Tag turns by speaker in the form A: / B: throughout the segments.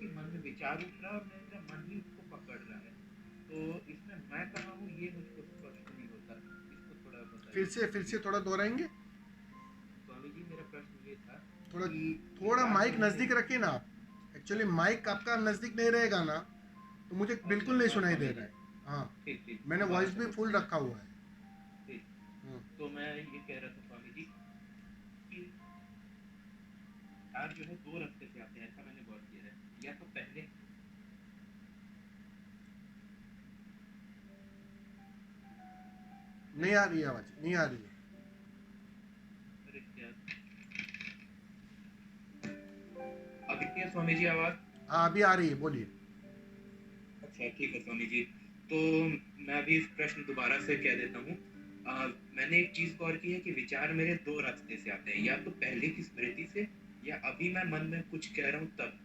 A: कि मन में विचार उठ रहा है और मेरा मन ही उसको पकड़ रहा है। तो इसमें मैं कहाँ हूँ ये मुझको स्पष्ट नहीं होता। इसको थोड़ा
B: फिर
A: बताइए
B: से फिर
A: कि
B: से थोड़ा दोहराएंगे।
A: स्वामी जी मेरा प्रश्न ये था
B: थोड़ा
A: कि
B: थोड़ा
A: विचार जो
B: माइक
A: है
B: नज़दीक
A: मेरे।
B: रखिए ना आप। एक्चुअली माइक आपका नज़दीक नहीं रहेगा ना तो मुझे
A: अच्छा
B: बिल्कुल नहीं
A: हाँ
B: सुनाई
A: स्वामी
B: दे
A: जी।
B: रहा है। हाँ,
A: ठीक ठीक
B: मैंने
A: दोबारा
B: वॉइस
A: से
B: भी
A: बोलता
B: फुल
A: हूँ।
B: रखा हुआ है।
A: ठीक।
B: हम्म,
A: तो मैं ये कह रहा था स्वामी जी कि विचार जो है दो रास्ते से आते हैं, ऐसा मैंने गौर किया है। या तो पहले
B: नहीं आ रही है आवाज़, नहीं आ रही है।
A: अरे क्या, अभी क्या स्वामी जी आवाज?
B: हाँ, अभी आ रही है, बोलिए।
A: अच्छा ठीक है स्वामी जी। तो मैं अभी इस प्रश्न दोबारा से कह देता हूँ। मैंने एक चीज गौर की है कि विचार मेरे दो रास्ते से आते हैं, या तो पहले की स्मृति से, या अभी मैं मन में कुछ कह रहा हूँ तब।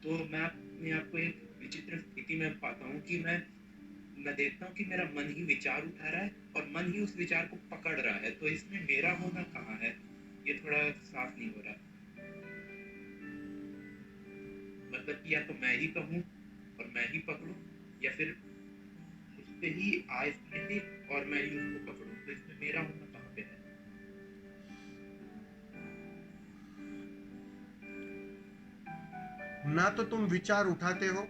A: तो मैं अपने आप को एक विचित्र स्थिति में पाता हूँ कि मैं देखता हूँ कि मेरा मन ही विचार उठा रहा है और मन ही उस विचार को पकड़ रहा है। तो इसमें मेरा होना कहाँ है, ये थोड़ा साफ नहीं हो रहा। मतलब कि या तो मैं ही कहूँ और मैं ही पकड़ूं, या फिर उस पे ही आए स्मृति और मैं ही उसको पकड़ूं। तो इसमें मेरा होना कहाँ पे है?
B: ना तो तुम विचार उठाते हो,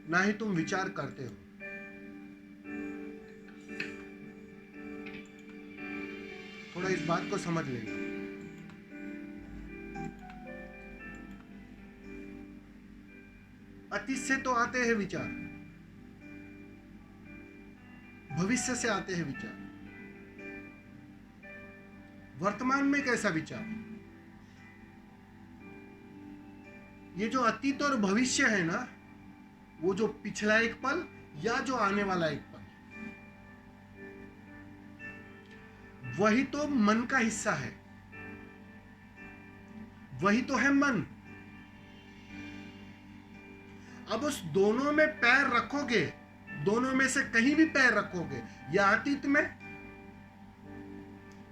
B: ना ही तुम विचार करते हो। थोड़ा इस बात को समझ लेना। अतीत से तो आते हैं विचार, भविष्य से आते हैं विचार, वर्तमान में कैसा विचार। ये जो अतीत और भविष्य है ना, वो जो पिछला एक पल या जो आने वाला एक पल, वही तो मन का हिस्सा है, वही तो है मन। अब उस दोनों में पैर रखोगे, दोनों में से कहीं भी पैर रखोगे, या अतीत में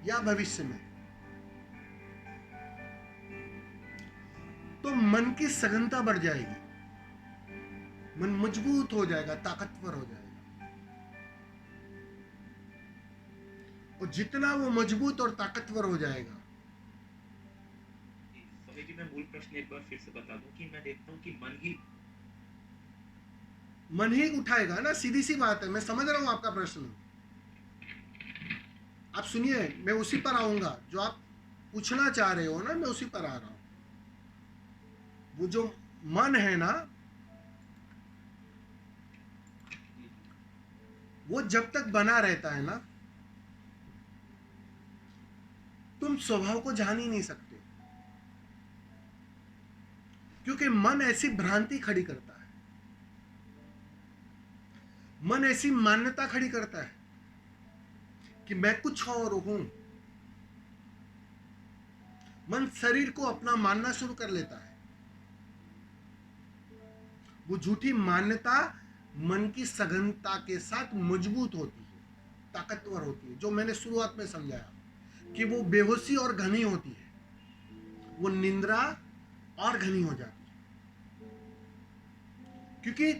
B: या भविष्य में, तो मन की सघनता बढ़ जाएगी, मन मजबूत हो जाएगा, ताकतवर हो जाएगा। और जितना वो मजबूत और ताकतवर हो जाएगा,
A: जी, स्वामी जी मैं मूल प्रश्न एक बार फिर से बता दूं कि मैं देखता हूँ कि मन ही।
B: मन ही उठाएगा ना, सीधी सी बात है। मैं समझ रहा हूं आपका प्रश्न। आप सुनिए, मैं उसी पर आऊंगा जो आप पूछना चाह रहे हो ना, मैं उसी पर आ रहा हूं। वो जो मन है ना,
A: जी जी।
B: वो जब तक बना रहता है ना, तुम स्वभाव को जान ही नहीं सकते। क्योंकि मन ऐसी भ्रांति खड़ी करता है, मन ऐसी मान्यता खड़ी करता है कि मैं कुछ और हूं। मन शरीर को अपना मानना शुरू कर लेता है। वो झूठी मान्यता मन की सघनता के साथ मजबूत होती है, ताकतवर होती है। जो मैंने शुरुआत में समझाया कि वो बेहोशी और घनी होती है, वो निंद्रा और घनी हो जाती है। क्योंकि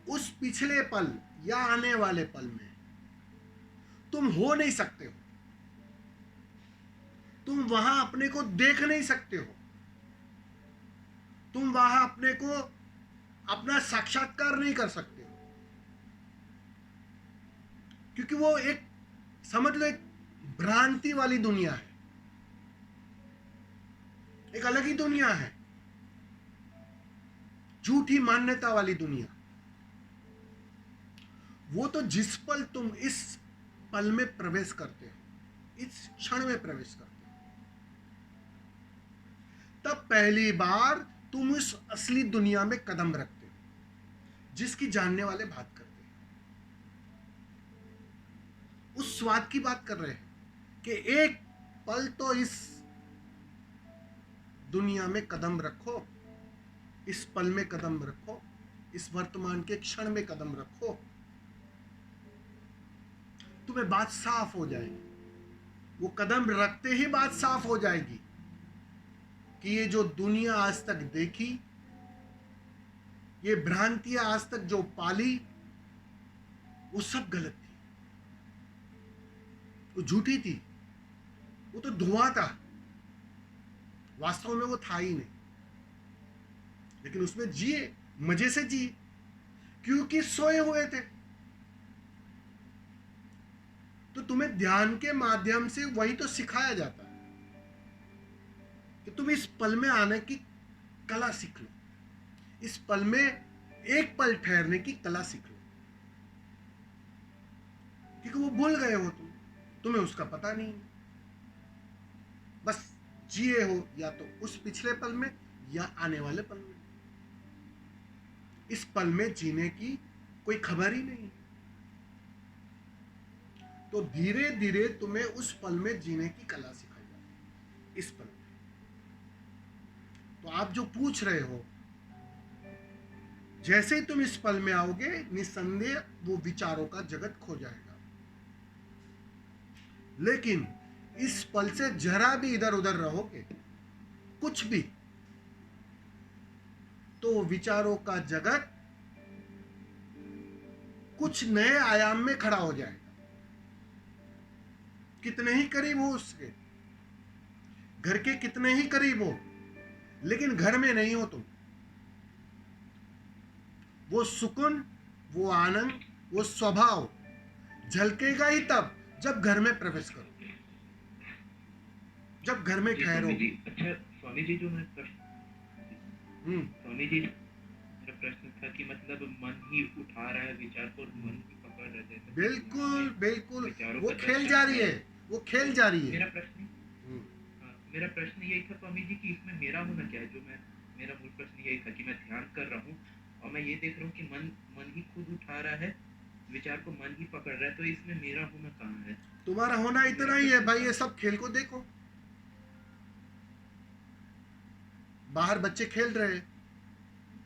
B: उस पिछले पल या आने वाले पल में तुम हो नहीं सकते हो, तुम वहां अपने को देख नहीं सकते हो, तुम वहां अपने को अपना साक्षात्कार नहीं कर सकते हो। क्योंकि वो एक, समझ लो, एक भ्रांति वाली दुनिया है, एक अलग ही दुनिया है, झूठी मान्यता वाली दुनिया। वो तो जिस पल तुम इस पल में प्रवेश करते हो, इस क्षण में प्रवेश करते हो, तब पहली बार तुम इस असली दुनिया में कदम रखते हो, जिसकी जानने वाले बात करते हैं। उस स्वाद की बात कर रहे हैं कि एक पल तो इस दुनिया में कदम रखो, इस पल में कदम रखो, इस वर्तमान के क्षण में कदम रखो, तुम्हें बात साफ हो जाएगी। वो कदम रखते ही बात साफ हो जाएगी कि ये जो दुनिया आज तक देखी, ये भ्रांतियां आज तक जो पाली, वो सब गलत थी, वो झूठी थी, वो तो धुआं था, वास्तव में वो था ही नहीं। लेकिन उसमें जिए, मजे से जिए, क्योंकि सोए हुए थे। तो तुम्हें ध्यान के माध्यम से वही तो सिखाया जाता है कि तुम इस पल में आने की कला सीख लो, इस पल में एक पल ठहरने की कला सीख लो, क्योंकि वो भूल गए हो तुम्हें उसका पता नहीं, बस जिए हो या तो उस पिछले पल में या आने वाले पल में। इस पल में जीने की कोई खबर ही नहीं। तो धीरे धीरे तुम्हें उस पल में जीने की कला सिखाई जाती है, इस पल में। तो आप जो पूछ रहे हो, जैसे ही तुम इस पल में आओगे, निस्संदेह वो विचारों का जगत खो जाएगा। लेकिन इस पल से जरा भी इधर उधर रहोगे, कुछ भी, तो विचारों का जगत कुछ नए आयाम में खड़ा हो जाएगा। कितने ही करीब हो उसके, घर के कितने ही करीब हो, लेकिन घर में नहीं हो तुम। वो सुकून, वो आनंद, वो स्वभाव झलकेगा ही तब जब घर में प्रवेश करो, जब घर में ठहरो।
A: अच्छा स्वामी जी, जो मैं स्वामी जी, मेरा प्रश्न था कि मतलब मन ही उठा रहा है विचार को और मन ही पकड़ रहे हैं।
B: बिल्कुल बिल्कुल, वो खेल जारी है, वो खेल जारी है।
A: मेरा प्रश्न यही था स्वामी जी कि इसमें मेरा होना क्या है। जो मेरा मूल प्रश्न यही था कि मैं ध्यान कर रहा हूँ और मैं ये देख रहा हूँ कि मन ही खुद उठा रहा है विचार को, मन ही पकड़ रहा है, तो इसमें मेरा होना कहाँ है?
B: तुम्हारा होना इतना ही है भाई। ये सब खेल को देखो, बाहर बच्चे खेल रहे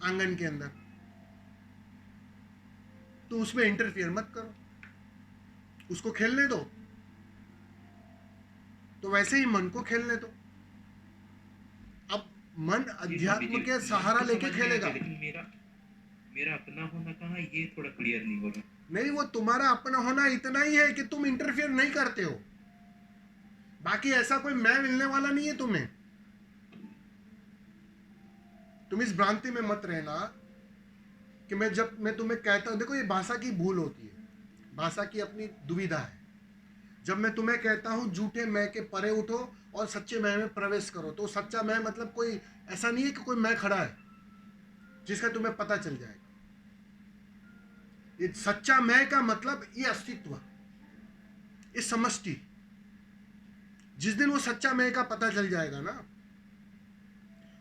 B: आंगन के अंदर, तो उसमें इंटरफियर मत करो, उसको खेलने दो। तो वैसे ही मन को खेलने दो। अब मन अध्यात्म के सहारा लेके खेलेगा।
A: लेकिन मेरा अपना होना कहाँ, ये थोड़ा क्लियर नहीं हो रहा।
B: नहीं, वो तुम्हारा अपना होना इतना ही है कि तुम इंटरफियर नहीं करते हो। बाकी ऐसा कोई मैं मिलने वाला नहीं है तुम्हें। तुम इस भ्रांति में मत रहना कि जब मैं तुम्हें कहता हूं, देखो ये भाषा की भूल होती है, भाषा की अपनी दुविधा है। जब मैं तुम्हें कहता हूं झूठे मैं के परे उठो और सच्चे मैं में प्रवेश करो, तो सच्चा मैं मतलब कोई ऐसा नहीं है कि कोई मैं खड़ा है जिसका तुम्हें पता चल जाएगा। ये सच्चा मैं का मतलब ये अस्तित्व, इस समष्टि। जिस दिन वो सच्चा मैं का पता चल जाएगा ना,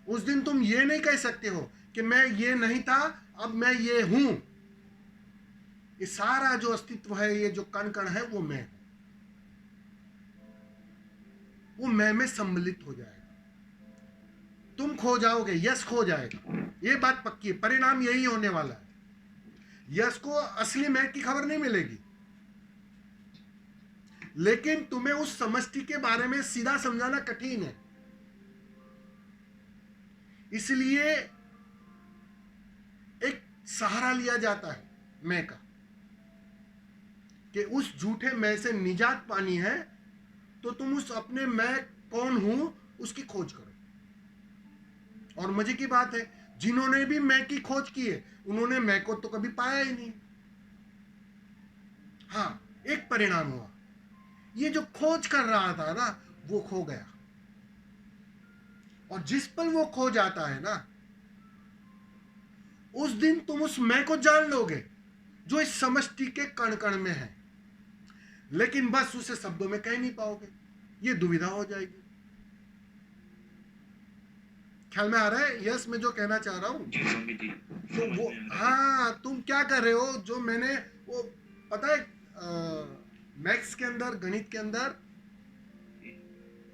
B: उस दिन तुम ये नहीं कह सकते हो कि मैं ये नहीं था, अब मैं ये हूं। ये सारा जो अस्तित्व है, ये जो कण कण है, वो मैं, वो मैं में सम्मिलित हो जाएगा। तुम खो जाओगे, यश खो जाएगा, ये बात पक्की है। परिणाम यही होने वाला है। यश को असली मैं की खबर नहीं मिलेगी, लेकिन तुम्हें उस समष्टि के बारे में सीधा समझाना कठिन है। इसलिए एक सहारा लिया जाता है मैं का, कि उस झूठे मैं से निजात पानी है, तो तुम उस अपने मैं कौन हूं उसकी खोज करो। और मजे की बात है, जिन्होंने भी मैं की खोज की है, उन्होंने मैं को तो कभी पाया ही नहीं। हाँ, एक परिणाम हुआ, ये जो खोज कर रहा था ना, वो खो गया। और जिस पल वो खो जाता है ना, उस दिन तुम उस मैं को जान लोगे जो इस समष्टि के कण कण में है, लेकिन बस उसे शब्दों में कह नहीं पाओगे। ये दुविधा हो जाएगी। ख्याल में आ रहा है यस मैं जो कहना चाह रहा हूं? तो वो, हाँ, तुम क्या कर रहे हो, जो मैंने वो पता है मैथ्स के अंदर, गणित के अंदर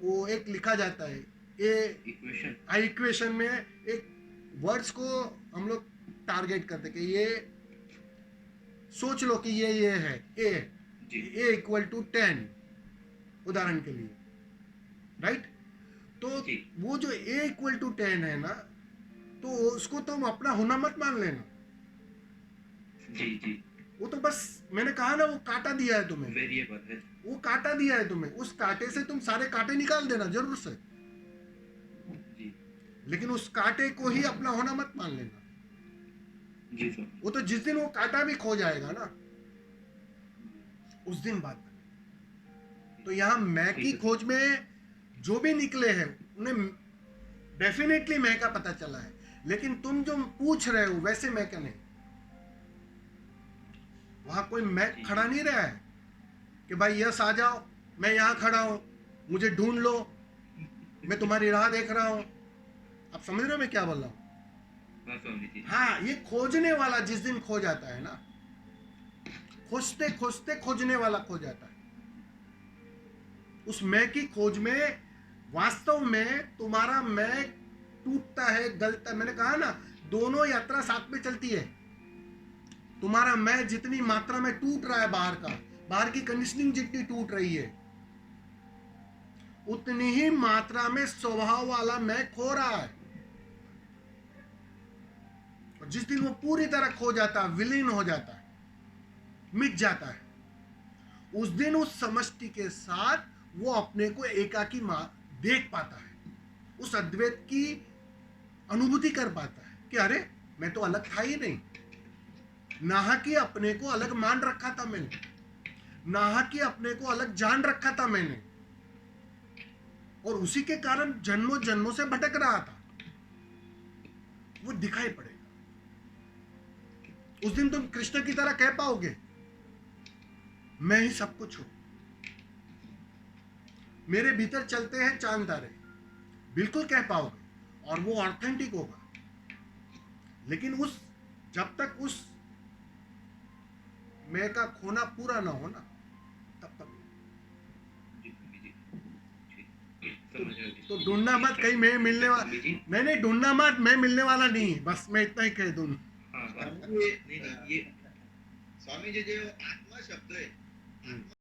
B: वो एक लिखा जाता है, ये इक्वेशन में एक वर्ड्स को हम लोग टारगेट करते कि ये सोच लो कि ये है ए इक्वल टू 10, उदाहरण के लिए, राइट? तो
A: जी
B: वो जो a इक्वल टू 10 है ना, तो उसको तुम अपना होना मत मान लेना।
A: जी जी
B: वो तो बस मैंने कहा ना, वो कांटा दिया है तुम्हें,
A: वेरिएबल है।
B: वो कांटा दिया है तुम्हें, उस कांटे से तुम सारे कांटे निकाल देना जरूर से,
A: जी
B: लेकिन उस कांटे को ही अपना होना मत मान लेना।
A: जी सर।
B: वो तो जिस दिन वो कांटा भी खो जाएगा ना, उस दिन बात करें। तो यहाँ मैं की
A: ठीक है सर।
B: खोज में जो भी निकले हैं उन्हें डेफिनेटली मैं का पता चला है, लेकिन तुम जो पूछ रहे हो वैसे मैं का नहीं। वहां कोई मैं
A: जी
B: खड़ा
A: जी
B: नहीं रहा है कि भाई यस आ जाओ, मैं यहाँ खड़ा हूं, मुझे ढूंढ लो, मैं तुम्हारी राह देख रहा हूं। आप समझ रहे हो मैं क्या बोल रहा हूं?
A: हाँ स्वामी जी।
B: हाँ, ये खोजने वाला जिस दिन खो जाता है ना, खोजते खोजते खोजने वाला खो जाता है। उस मैं की खोज में वास्तव में तुम्हारा मैं टूटता है, गलता। मैंने कहा ना, दोनों यात्रा साथ में चलती है। तुम्हारा मैं जितनी मात्रा में टूट रहा है बाहर का, बाहर की कंडीशनिंग जितनी टूट रही है, उतनी ही मात्रा में स्वभाव वाला मैं खो रहा है। और जिस दिन वो पूरी तरह खो जाता है, विलीन हो जाता है, मिट जाता है, उस दिन उस समष्टि के साथ वो अपने को एकाकी देख पाता है, उस अद्वैत की अनुभूति कर पाता है कि अरे मैं तो अलग था ही नहीं। नाहा कि अपने को अलग मान रखा था मैंने, नाहा कि अपने को अलग जान रखा था मैंने, और उसी के कारण जन्मों जन्मों से भटक रहा था। वो दिखाई पड़ेगा। उस दिन तुम कृष्ण की तरह कह पाओगे मैं ही सब कुछ हूं, मेरे भीतर चलते हैं चांद तारे, बिल्कुल कह पाओगे, और वो ऑथेंटिक होगा। लेकिन उस जब तक उस मैं का खोना पूरा ना हो ना, तब तक
A: जी स्वामी जी। ठीक
B: तो,
A: समझ गया।
B: तो ढूंढना मत कहीं मैं मिलने वाला,
A: स्वामी जी।
B: नहीं नहीं, ढूंढना मत मैं मिलने वाला नहीं, बस मैं इतना ही कह दूं।
A: हाँ हाँ
C: स्वामी जी,
A: नहीं नहीं ये
C: स्वामी जी जो आत्मा शब्द है,